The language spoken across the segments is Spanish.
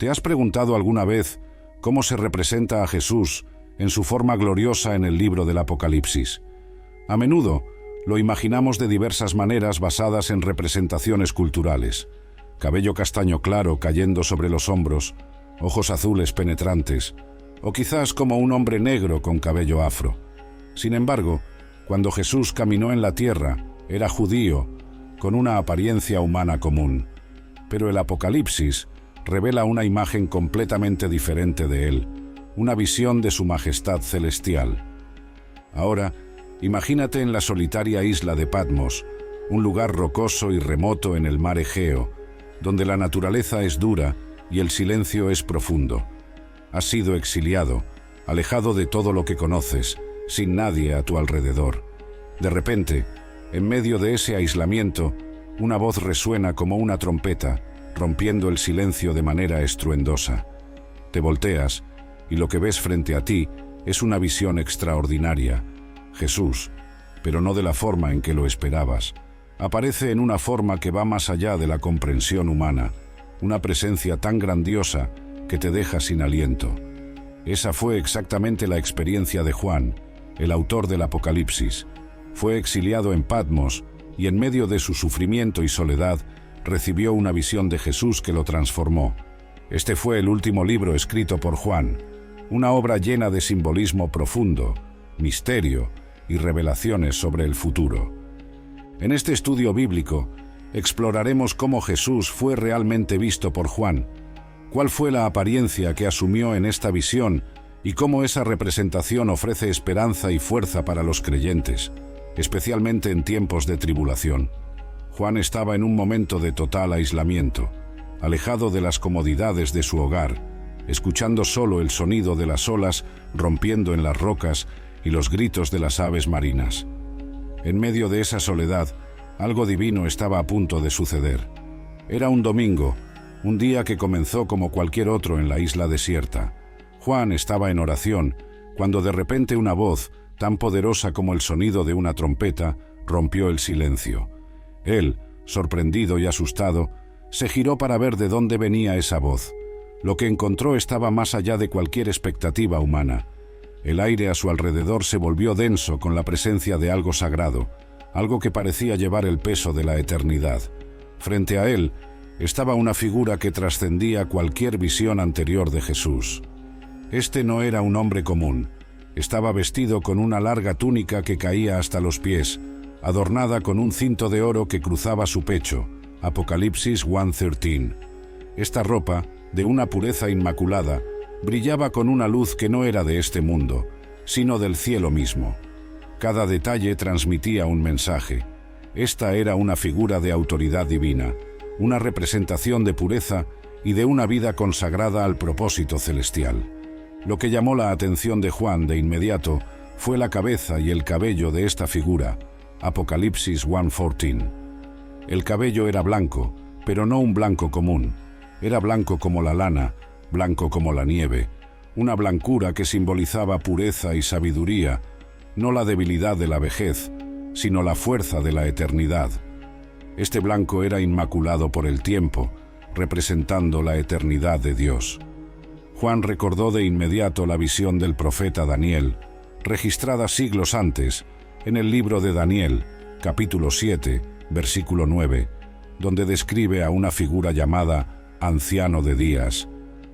¿Te has preguntado alguna vez cómo se representa a Jesús en su forma gloriosa en el libro del Apocalipsis? A menudo lo imaginamos de diversas maneras basadas en representaciones culturales. Cabello castaño claro cayendo sobre los hombros, ojos azules penetrantes, o quizás como un hombre negro con cabello afro. Sin embargo, cuando Jesús caminó en la tierra, era judío, con una apariencia humana común. Pero el Apocalipsis revela una imagen completamente diferente de él, una visión de su majestad celestial. Ahora, imagínate en la solitaria isla de Patmos, un lugar rocoso y remoto en el mar Egeo, donde la naturaleza es dura y el silencio es profundo. Has sido exiliado, alejado de todo lo que conoces, sin nadie a tu alrededor. De repente, en medio de ese aislamiento, una voz resuena como una trompeta, rompiendo el silencio de manera estruendosa. Te volteas y lo que ves frente a ti es una visión extraordinaria. Jesús, pero no de la forma en que lo esperabas. Aparece en una forma que va más allá de la comprensión humana, una presencia tan grandiosa que te deja sin aliento. Esa fue exactamente la experiencia de Juan, el autor del Apocalipsis. Fue exiliado en Patmos y en medio de su sufrimiento y soledad recibió una visión de Jesús que lo transformó. Este fue el último libro escrito por Juan, una obra llena de simbolismo profundo, misterio y revelaciones sobre el futuro. En este estudio bíblico, exploraremos cómo Jesús fue realmente visto por Juan, cuál fue la apariencia que asumió en esta visión y cómo esa representación ofrece esperanza y fuerza para los creyentes, especialmente en tiempos de tribulación. Juan estaba en un momento de total aislamiento, alejado de las comodidades de su hogar, escuchando solo el sonido de las olas rompiendo en las rocas y los gritos de las aves marinas. En medio de esa soledad, algo divino estaba a punto de suceder. Era un domingo, un día que comenzó como cualquier otro en la isla desierta. Juan estaba en oración, cuando de repente una voz, tan poderosa como el sonido de una trompeta, rompió el silencio. Él, sorprendido y asustado, se giró para ver de dónde venía esa voz. Lo que encontró estaba más allá de cualquier expectativa humana. El aire a su alrededor se volvió denso con la presencia de algo sagrado, algo que parecía llevar el peso de la eternidad. Frente a él estaba una figura que trascendía cualquier visión anterior de Jesús. Este no era un hombre común. Estaba vestido con una larga túnica que caía hasta los pies, adornada con un cinto de oro que cruzaba su pecho. Apocalipsis 1:13. Esta ropa, de una pureza inmaculada, brillaba con una luz que no era de este mundo, sino del cielo mismo. Cada detalle transmitía un mensaje. Esta era una figura de autoridad divina, una representación de pureza y de una vida consagrada al propósito celestial. Lo que llamó la atención de Juan de inmediato fue la cabeza y el cabello de esta figura. Apocalipsis 1:14. El cabello era blanco, pero no un blanco común. Era blanco como la lana, blanco como la nieve, una blancura que simbolizaba pureza y sabiduría, no la debilidad de la vejez, sino la fuerza de la eternidad. Este blanco era inmaculado por el tiempo, representando la eternidad de Dios. Juan recordó de inmediato la visión del profeta Daniel, registrada siglos antes, en el libro de Daniel, capítulo 7, versículo 9, donde describe a una figura llamada Anciano de Días,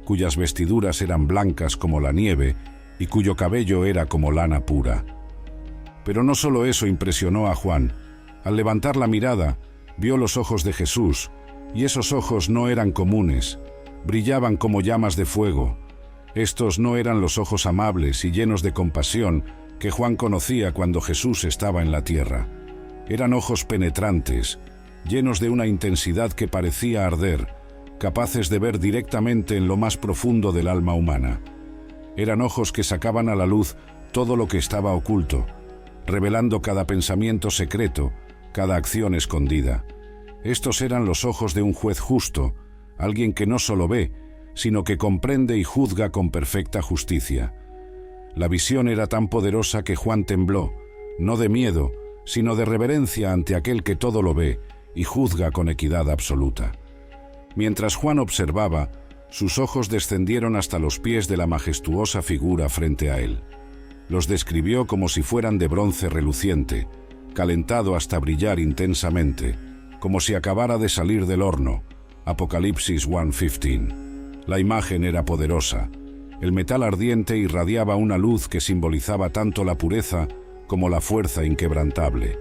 cuyas vestiduras eran blancas como la nieve y cuyo cabello era como lana pura. Pero no solo eso impresionó a Juan. Al levantar la mirada, vio los ojos de Jesús, y esos ojos no eran comunes, brillaban como llamas de fuego. Estos no eran los ojos amables y llenos de compasión que Juan conocía cuando Jesús estaba en la tierra. Eran ojos penetrantes, llenos de una intensidad que parecía arder, capaces de ver directamente en lo más profundo del alma humana. Eran ojos que sacaban a la luz todo lo que estaba oculto, revelando cada pensamiento secreto, cada acción escondida. Estos eran los ojos de un juez justo, alguien que no solo ve, sino que comprende y juzga con perfecta justicia. La visión era tan poderosa que Juan tembló, no de miedo, sino de reverencia ante aquel que todo lo ve y juzga con equidad absoluta. Mientras Juan observaba, Sus ojos descendieron hasta los pies de la majestuosa figura frente a él. Los describió como si fueran de bronce reluciente, calentado hasta brillar intensamente, como si acabara de salir del horno. Apocalipsis 1:15. La imagen era poderosa. El metal ardiente irradiaba una luz que simbolizaba tanto la pureza como la fuerza inquebrantable.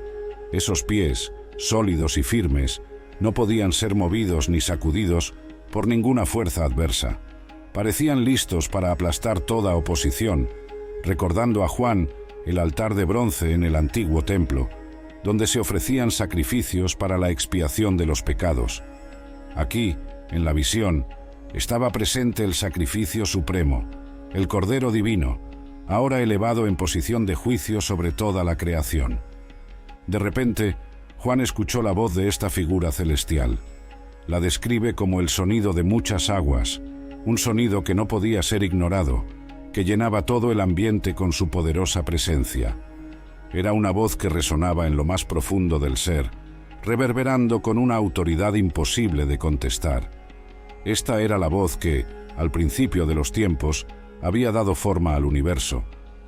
Esos pies, sólidos y firmes, no podían ser movidos ni sacudidos por ninguna fuerza adversa. Parecían listos para aplastar toda oposición, recordando a Juan el altar de bronce en el antiguo templo, donde se ofrecían sacrificios para la expiación de los pecados. Aquí, en la visión, estaba presente el sacrificio supremo, el Cordero Divino, ahora elevado en posición de juicio sobre toda la creación. De repente, Juan escuchó la voz de esta figura celestial. La describe como el sonido de muchas aguas, un sonido que no podía ser ignorado, que llenaba todo el ambiente con su poderosa presencia. Era una voz que resonaba en lo más profundo del ser, reverberando con una autoridad imposible de contestar. Esta era la voz que, al principio de los tiempos, había dado forma al universo,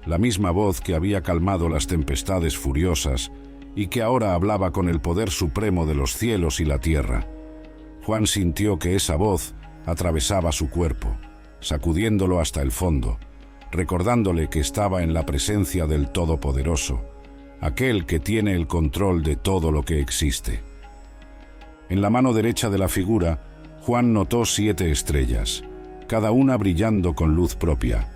la misma voz que había calmado las tempestades furiosas y que ahora hablaba con el poder supremo de los cielos y la tierra. Juan sintió que esa voz atravesaba su cuerpo, sacudiéndolo hasta el fondo, recordándole que estaba en la presencia del Todopoderoso, aquel que tiene el control de todo lo que existe. En la mano derecha de la figura, Juan notó 7 estrellas, cada una brillando con luz propia.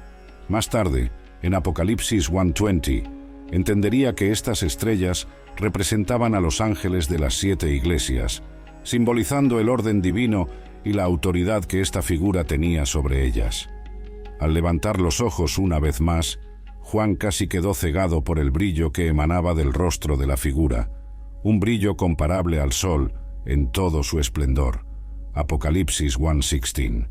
Más tarde, en Apocalipsis 1:20, entendería que estas estrellas representaban a los ángeles de las 7 iglesias, simbolizando el orden divino y la autoridad que esta figura tenía sobre ellas. Al levantar los ojos una vez más, Juan casi quedó cegado por el brillo que emanaba del rostro de la figura, un brillo comparable al sol en todo su esplendor. Apocalipsis 1:16.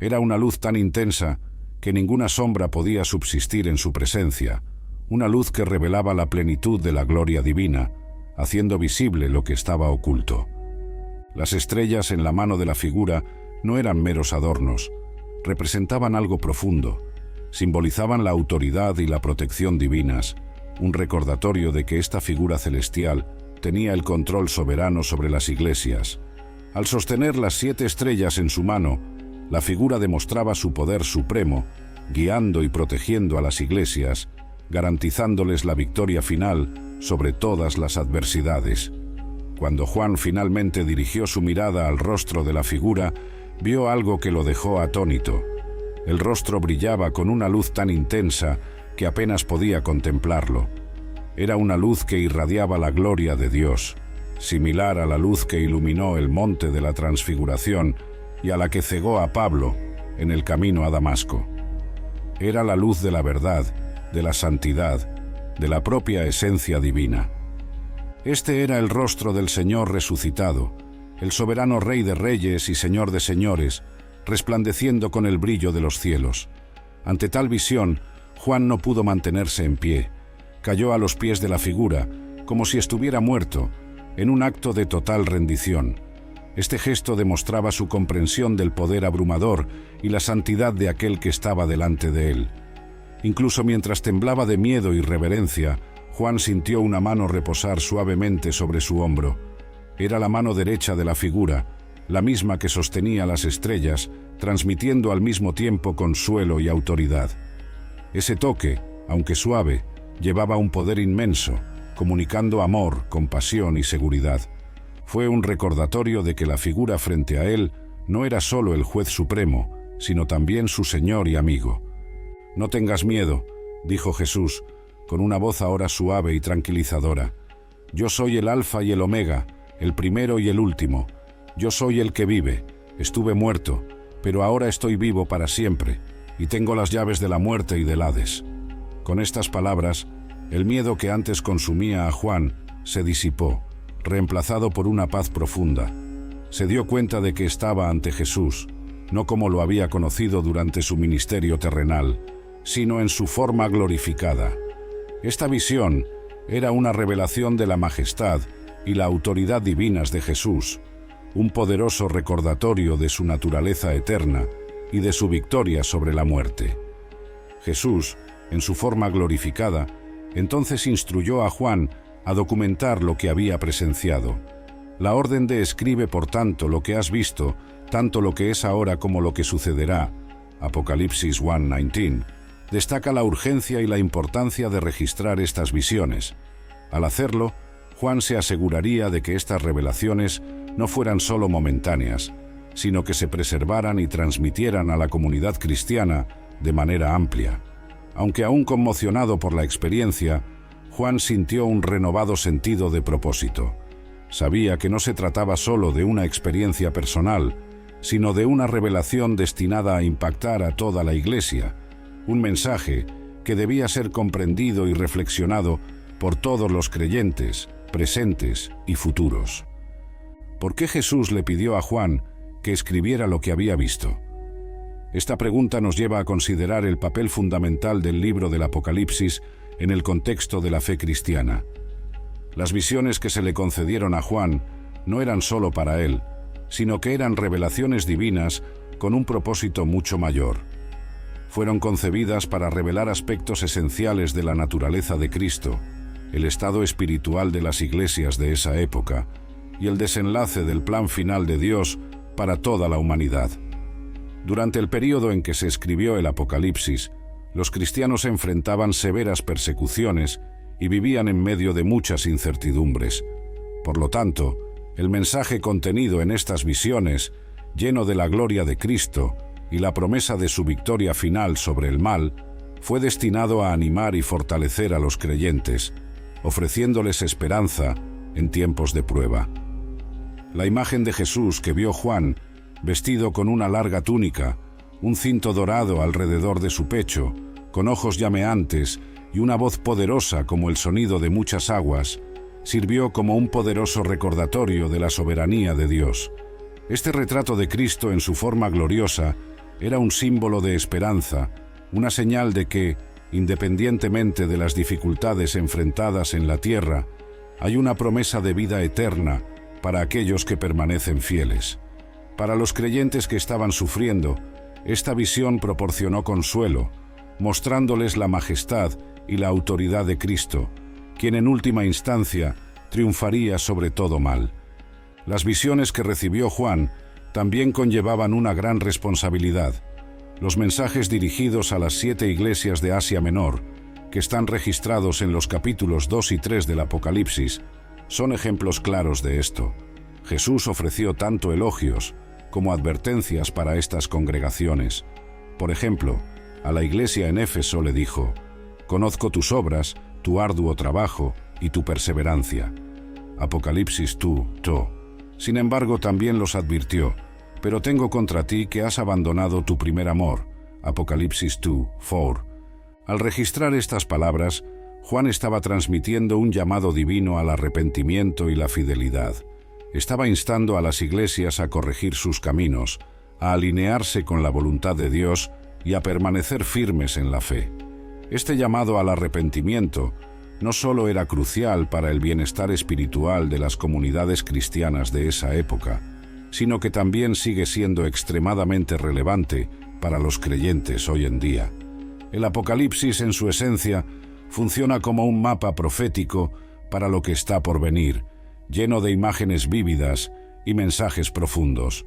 Era una luz tan intensa que ninguna sombra podía subsistir en su presencia, una luz que revelaba la plenitud de la gloria divina, haciendo visible lo que estaba oculto. Las estrellas en la mano de la figura no eran meros adornos, representaban algo profundo, simbolizaban la autoridad y la protección divinas, un recordatorio de que esta figura celestial tenía el control soberano sobre las iglesias. Al sostener las 7 estrellas en su mano, la figura demostraba su poder supremo, guiando y protegiendo a las iglesias, garantizándoles la victoria final sobre todas las adversidades. Cuando Juan finalmente dirigió su mirada al rostro de la figura, vio algo que lo dejó atónito. El rostro brillaba con una luz tan intensa que apenas podía contemplarlo. Era una luz que irradiaba la gloria de Dios, similar a la luz que iluminó el monte de la Transfiguración y a la que cegó a Pablo en el camino a Damasco. Era la luz de la verdad, de la santidad, de la propia esencia divina. Este era el rostro del Señor resucitado, el soberano Rey de Reyes y Señor de Señores, resplandeciendo con el brillo de los cielos. Ante tal visión, Juan no pudo mantenerse en pie. Cayó a los pies de la figura, como si estuviera muerto, en un acto de total rendición. Este gesto demostraba su comprensión del poder abrumador y la santidad de aquel que estaba delante de él. Incluso mientras temblaba de miedo y reverencia, Juan sintió una mano reposar suavemente sobre su hombro. Era la mano derecha de la figura, la misma que sostenía las estrellas, transmitiendo al mismo tiempo consuelo y autoridad. Ese toque, aunque suave, llevaba un poder inmenso, comunicando amor, compasión y seguridad. Fue un recordatorio de que la figura frente a él no era solo el juez supremo, sino también su Señor y amigo. «No tengas miedo», dijo Jesús, con una voz ahora suave y tranquilizadora. «Yo soy el Alfa y el Omega, el primero y el último. Yo soy el que vive. Estuve muerto, pero ahora estoy vivo para siempre, y tengo las llaves de la muerte y del Hades». Con estas palabras, el miedo que antes consumía a Juan se disipó, reemplazado por una paz profunda. Se dio cuenta de que estaba ante Jesús, no como lo había conocido durante su ministerio terrenal, sino en su forma glorificada. Esta visión era una revelación de la majestad y la autoridad divinas de Jesús, un poderoso recordatorio de su naturaleza eterna y de su victoria sobre la muerte. Jesús, en su forma glorificada, entonces instruyó a Juan a documentar lo que había presenciado. La orden de escribe por tanto lo que has visto, tanto lo que es ahora como lo que sucederá, Apocalipsis 1:19, destaca la urgencia y la importancia de registrar estas visiones. Al hacerlo, Juan se aseguraría de que estas revelaciones no fueran solo momentáneas, sino que se preservaran y transmitieran a la comunidad cristiana de manera amplia. Aunque aún conmocionado por la experiencia, Juan sintió un renovado sentido de propósito. Sabía que no se trataba solo de una experiencia personal, sino de una revelación destinada a impactar a toda la Iglesia, un mensaje que debía ser comprendido y reflexionado por todos los creyentes, presentes y futuros. ¿Por qué Jesús le pidió a Juan que escribiera lo que había visto? Esta pregunta nos lleva a considerar el papel fundamental del libro del Apocalipsis en el contexto de la fe cristiana. Las visiones que se le concedieron a Juan no eran solo para él, sino que eran revelaciones divinas con un propósito mucho mayor. Fueron concebidas para revelar aspectos esenciales de la naturaleza de Cristo, el estado espiritual de las iglesias de esa época y el desenlace del plan final de Dios para toda la humanidad. Durante el período en que se escribió el Apocalipsis, los cristianos enfrentaban severas persecuciones y vivían en medio de muchas incertidumbres. Por lo tanto, el mensaje contenido en estas visiones, lleno de la gloria de Cristo y la promesa de su victoria final sobre el mal, fue destinado a animar y fortalecer a los creyentes, ofreciéndoles esperanza en tiempos de prueba. La imagen de Jesús que vio Juan, vestido con una larga túnica, un cinto dorado alrededor de su pecho, con ojos llameantes y una voz poderosa como el sonido de muchas aguas, sirvió como un poderoso recordatorio de la soberanía de Dios. Este retrato de Cristo en su forma gloriosa era un símbolo de esperanza, una señal de que, independientemente de las dificultades enfrentadas en la tierra, hay una promesa de vida eterna para aquellos que permanecen fieles. Para los creyentes que estaban sufriendo, esta visión proporcionó consuelo, mostrándoles la majestad y la autoridad de Cristo, quien en última instancia triunfaría sobre todo mal. Las visiones que recibió Juan también conllevaban una gran responsabilidad. Los mensajes dirigidos a las 7 iglesias de Asia Menor, que están registrados en los capítulos 2 y 3 del Apocalipsis, son ejemplos claros de esto. Jesús ofreció tanto elogios como advertencias para estas congregaciones. Por ejemplo, a la iglesia en Éfeso le dijo: «Conozco tus obras, tu arduo trabajo y tu perseverancia». Apocalipsis 2:2. Sin embargo, también los advirtió: «Pero tengo contra ti que has abandonado tu primer amor». Apocalipsis 2:4. Al registrar estas palabras, Juan estaba transmitiendo un llamado divino al arrepentimiento y la fidelidad. Estaba instando a las iglesias a corregir sus caminos, a alinearse con la voluntad de Dios y a permanecer firmes en la fe. Este llamado al arrepentimiento no solo era crucial para el bienestar espiritual de las comunidades cristianas de esa época, sino que también sigue siendo extremadamente relevante para los creyentes hoy en día. El Apocalipsis, en su esencia, funciona como un mapa profético para lo que está por venir, lleno de imágenes vívidas y mensajes profundos.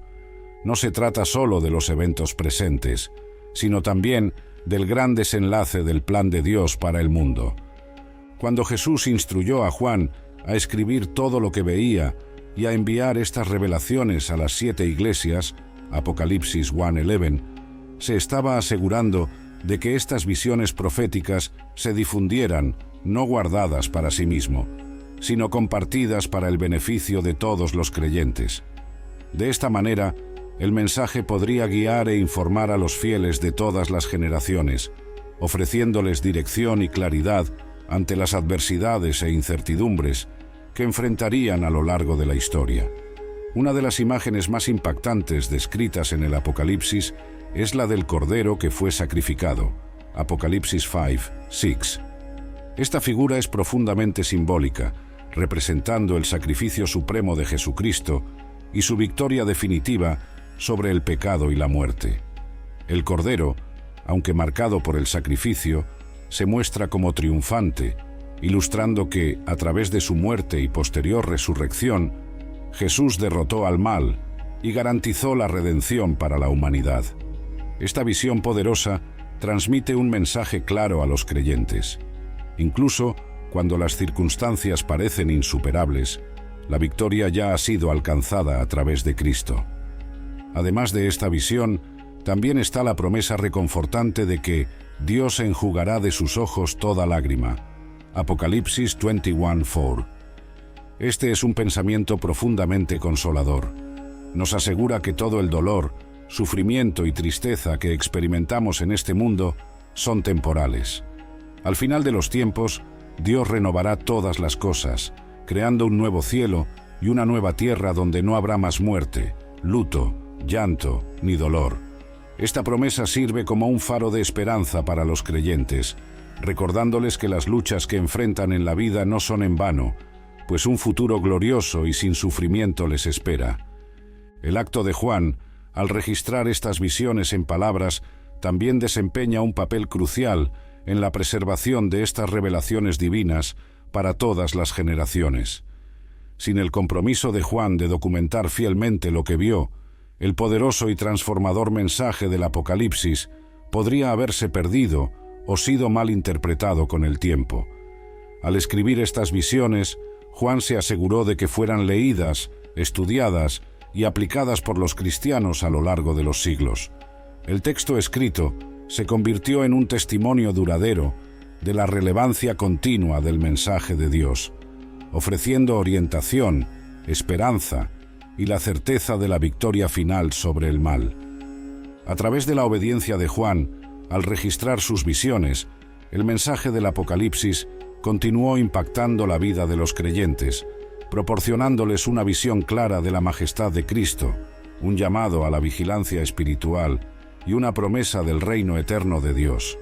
No se trata solo de los eventos presentes, sino también del gran desenlace del plan de Dios para el mundo. Cuando Jesús instruyó a Juan a escribir todo lo que veía y a enviar estas revelaciones a las 7 iglesias, Apocalipsis 1:11, se estaba asegurando de que estas visiones proféticas se difundieran, no guardadas para sí mismo, sino compartidas para el beneficio de todos los creyentes. De esta manera, el mensaje podría guiar e informar a los fieles de todas las generaciones, ofreciéndoles dirección y claridad ante las adversidades e incertidumbres que enfrentarían a lo largo de la historia. Una de las imágenes más impactantes descritas en el Apocalipsis es la del Cordero que fue sacrificado, Apocalipsis 5:6. Esta figura es profundamente simbólica, representando el sacrificio supremo de Jesucristo y su victoria definitiva sobre el pecado y la muerte. El Cordero, aunque marcado por el sacrificio, se muestra como triunfante, ilustrando que, a través de su muerte y posterior resurrección, Jesús derrotó al mal y garantizó la redención para la humanidad. Esta visión poderosa transmite un mensaje claro a los creyentes. Incluso cuando las circunstancias parecen insuperables, la victoria ya ha sido alcanzada a través de Cristo. Además de esta visión, también está la promesa reconfortante de que Dios enjugará de sus ojos toda lágrima. Apocalipsis 21:4. Este es un pensamiento profundamente consolador. Nos asegura que todo el dolor, sufrimiento y tristeza que experimentamos en este mundo son temporales. Al final de los tiempos, Dios renovará todas las cosas, creando un nuevo cielo y una nueva tierra donde no habrá más muerte, luto, llanto ni dolor. Esta promesa sirve como un faro de esperanza para los creyentes, recordándoles que las luchas que enfrentan en la vida no son en vano, pues un futuro glorioso y sin sufrimiento les espera. El acto de Juan, al registrar estas visiones en palabras, también desempeña un papel crucial en la preservación de estas revelaciones divinas para todas las generaciones. Sin el compromiso de Juan de documentar fielmente lo que vio, el poderoso y transformador mensaje del Apocalipsis podría haberse perdido o sido mal interpretado con el tiempo. Al escribir estas visiones, Juan se aseguró de que fueran leídas, estudiadas y aplicadas por los cristianos a lo largo de los siglos. El texto escrito se convirtió en un testimonio duradero de la relevancia continua del mensaje de Dios, ofreciendo orientación, esperanza y la certeza de la victoria final sobre el mal. A través de la obediencia de Juan, al registrar sus visiones, el mensaje del Apocalipsis continuó impactando la vida de los creyentes, proporcionándoles una visión clara de la majestad de Cristo, un llamado a la vigilancia espiritual y una promesa del reino eterno de Dios.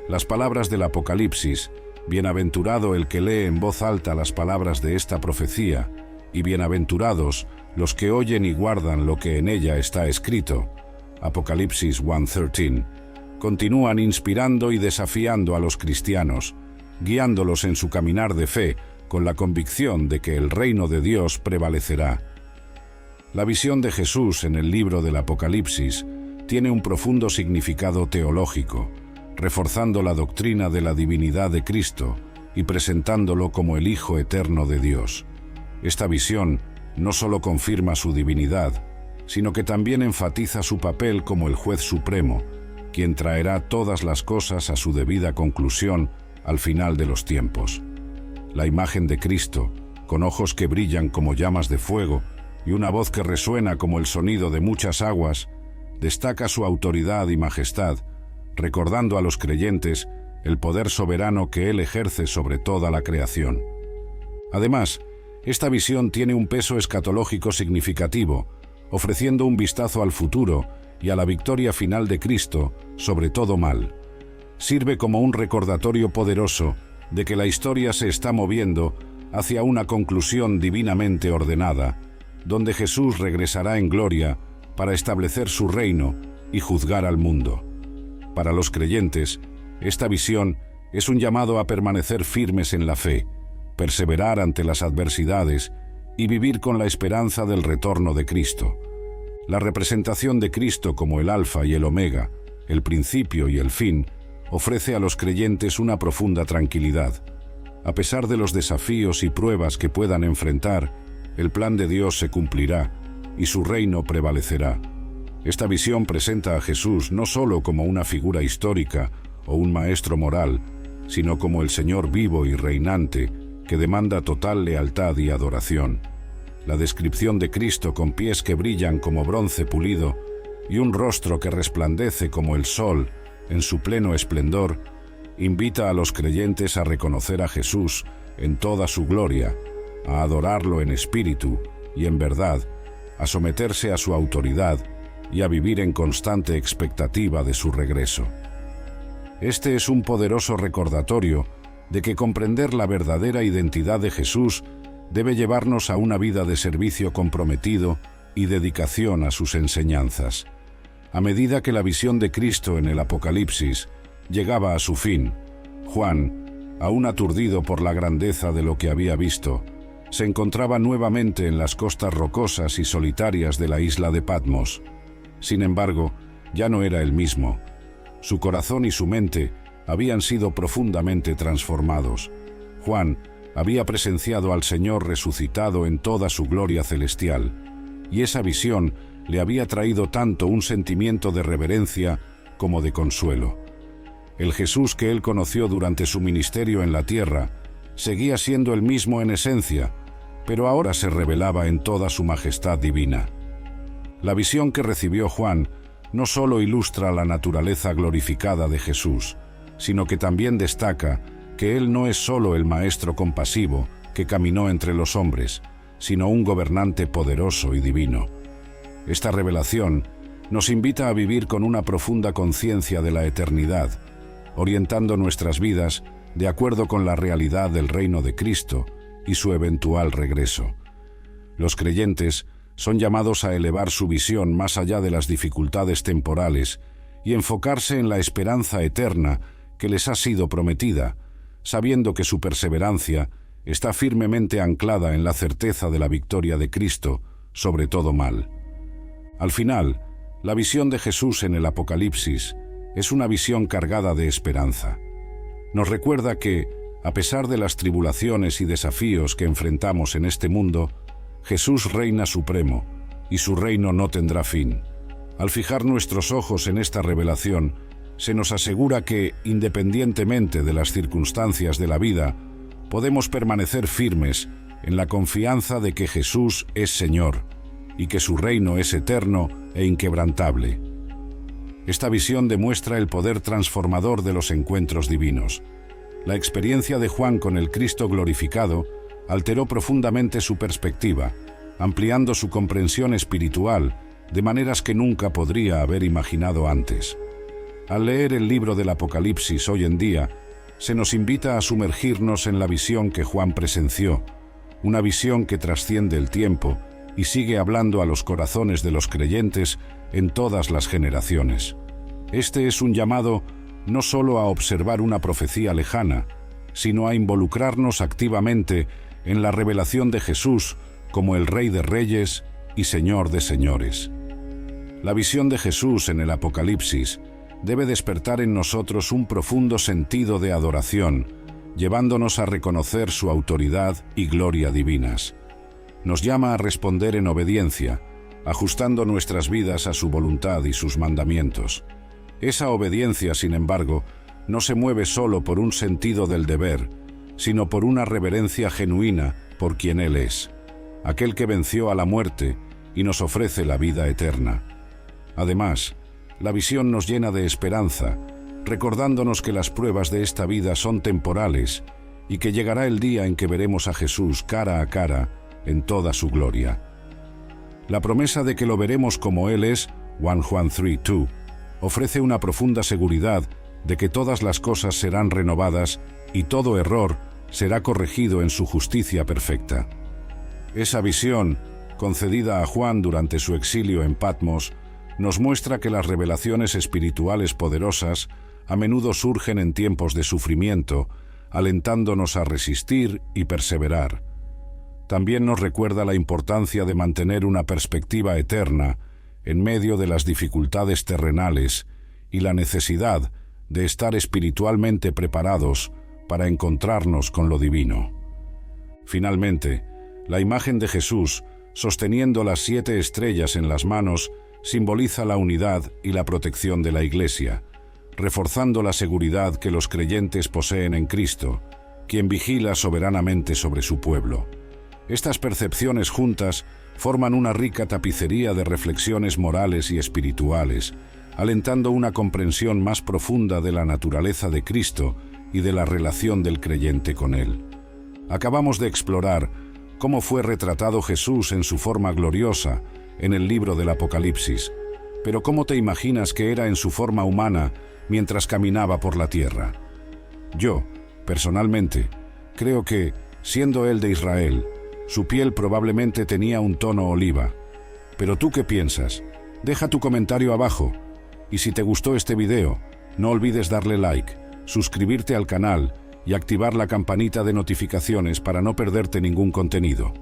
Las palabras del Apocalipsis, bienaventurado el que lee en voz alta las palabras de esta profecía, y bienaventurados los que oyen y guardan lo que en ella está escrito, Apocalipsis 1:13, continúan inspirando y desafiando a los cristianos, guiándolos en su caminar de fe con la convicción de que el reino de Dios prevalecerá. La visión de Jesús en el libro del Apocalipsis tiene un profundo significado teológico, reforzando la doctrina de la divinidad de Cristo y presentándolo como el Hijo eterno de Dios. Esta visión no solo confirma su divinidad, sino que también enfatiza su papel como el juez supremo, quien traerá todas las cosas a su debida conclusión al final de los tiempos. La imagen de Cristo, con ojos que brillan como llamas de fuego y una voz que resuena como el sonido de muchas aguas, destaca su autoridad y majestad, recordando a los creyentes el poder soberano que Él ejerce sobre toda la creación. Además, esta visión tiene un peso escatológico significativo, ofreciendo un vistazo al futuro y a la victoria final de Cristo sobre todo mal. Sirve como un recordatorio poderoso de que la historia se está moviendo hacia una conclusión divinamente ordenada, donde Jesús regresará en gloria para establecer su reino y juzgar al mundo. Para los creyentes, esta visión es un llamado a permanecer firmes en la fe, perseverar ante las adversidades y vivir con la esperanza del retorno de Cristo. La representación de Cristo como el Alfa y el Omega, el principio y el fin, ofrece a los creyentes una profunda tranquilidad. A pesar de los desafíos y pruebas que puedan enfrentar, el plan de Dios se cumplirá y su reino prevalecerá. Esta visión presenta a Jesús no solo como una figura histórica o un maestro moral, sino como el Señor vivo y reinante que demanda total lealtad y adoración. La descripción de Cristo con pies que brillan como bronce pulido y un rostro que resplandece como el sol en su pleno esplendor, invita a los creyentes a reconocer a Jesús en toda su gloria, a adorarlo en espíritu y en verdad, a someterse a su autoridad y a vivir en constante expectativa de su regreso. Este es un poderoso recordatorio de que comprender la verdadera identidad de Jesús debe llevarnos a una vida de servicio comprometido y dedicación a sus enseñanzas. A medida que la visión de Cristo en el Apocalipsis llegaba a su fin, Juan, aún aturdido por la grandeza de lo que había visto, se encontraba nuevamente en las costas rocosas y solitarias de la isla de Patmos. Sin embargo, ya no era el mismo. Su corazón y su mente habían sido profundamente transformados. Juan había presenciado al Señor resucitado en toda su gloria celestial, y esa visión le había traído tanto un sentimiento de reverencia como de consuelo. El Jesús que él conoció durante su ministerio en la tierra seguía siendo el mismo en esencia, pero ahora se revelaba en toda su majestad divina. La visión que recibió Juan no solo ilustra la naturaleza glorificada de Jesús, sino que también destaca que Él no es solo el Maestro compasivo que caminó entre los hombres, sino un gobernante poderoso y divino. Esta revelación nos invita a vivir con una profunda conciencia de la eternidad, orientando nuestras vidas de acuerdo con la realidad del reino de Cristo y su eventual regreso. Los creyentes son llamados a elevar su visión más allá de las dificultades temporales y enfocarse en la esperanza eterna que les ha sido prometida, sabiendo que su perseverancia está firmemente anclada en la certeza de la victoria de Cristo sobre todo mal. Al final, la visión de Jesús en el Apocalipsis es una visión cargada de esperanza. Nos recuerda que, a pesar de las tribulaciones y desafíos que enfrentamos en este mundo, Jesús reina supremo y su reino no tendrá fin. Al fijar nuestros ojos en esta revelación, se nos asegura que, independientemente de las circunstancias de la vida, podemos permanecer firmes en la confianza de que Jesús es Señor y que su reino es eterno e inquebrantable. Esta visión demuestra el poder transformador de los encuentros divinos. La experiencia de Juan con el Cristo glorificado alteró profundamente su perspectiva, ampliando su comprensión espiritual de maneras que nunca podría haber imaginado antes. Al leer el libro del Apocalipsis hoy en día, se nos invita a sumergirnos en la visión que Juan presenció, una visión que trasciende el tiempo y sigue hablando a los corazones de los creyentes en todas las generaciones. Este es un llamado no solo a observar una profecía lejana, sino a involucrarnos activamente en la revelación de Jesús como el Rey de Reyes y Señor de Señores. La visión de Jesús en el Apocalipsis debe despertar en nosotros un profundo sentido de adoración, llevándonos a reconocer su autoridad y gloria divinas. Nos llama a responder en obediencia, ajustando nuestras vidas a su voluntad y sus mandamientos. Esa obediencia, sin embargo, no se mueve solo por un sentido del deber, sino por una reverencia genuina por quien Él es, aquel que venció a la muerte y nos ofrece la vida eterna. Además, la visión nos llena de esperanza, recordándonos que las pruebas de esta vida son temporales y que llegará el día en que veremos a Jesús cara a cara en toda su gloria. La promesa de que lo veremos como Él es, 1 Juan 3:2, ofrece una profunda seguridad de que todas las cosas serán renovadas y todo error será corregido en su justicia perfecta. Esa visión, concedida a Juan durante su exilio en Patmos, nos muestra que las revelaciones espirituales poderosas a menudo surgen en tiempos de sufrimiento, alentándonos a resistir y perseverar. También nos recuerda la importancia de mantener una perspectiva eterna en medio de las dificultades terrenales y la necesidad de estar espiritualmente preparados para encontrarnos con lo divino. Finalmente, la imagen de Jesús, sosteniendo las 7 estrellas en las manos, simboliza la unidad y la protección de la Iglesia, reforzando la seguridad que los creyentes poseen en Cristo, quien vigila soberanamente sobre su pueblo. Estas percepciones juntas forman una rica tapicería de reflexiones morales y espirituales, alentando una comprensión más profunda de la naturaleza de Cristo y de la relación del creyente con Él. Acabamos de explorar cómo fue retratado Jesús en su forma gloriosa en el libro del Apocalipsis, pero ¿cómo te imaginas que era en su forma humana mientras caminaba por la tierra? Yo, personalmente, creo que, siendo Él de Israel, su piel probablemente tenía un tono oliva. ¿Pero tú qué piensas? Deja tu comentario abajo y si te gustó este video, no olvides darle like, suscribirte al canal y activar la campanita de notificaciones para no perderte ningún contenido.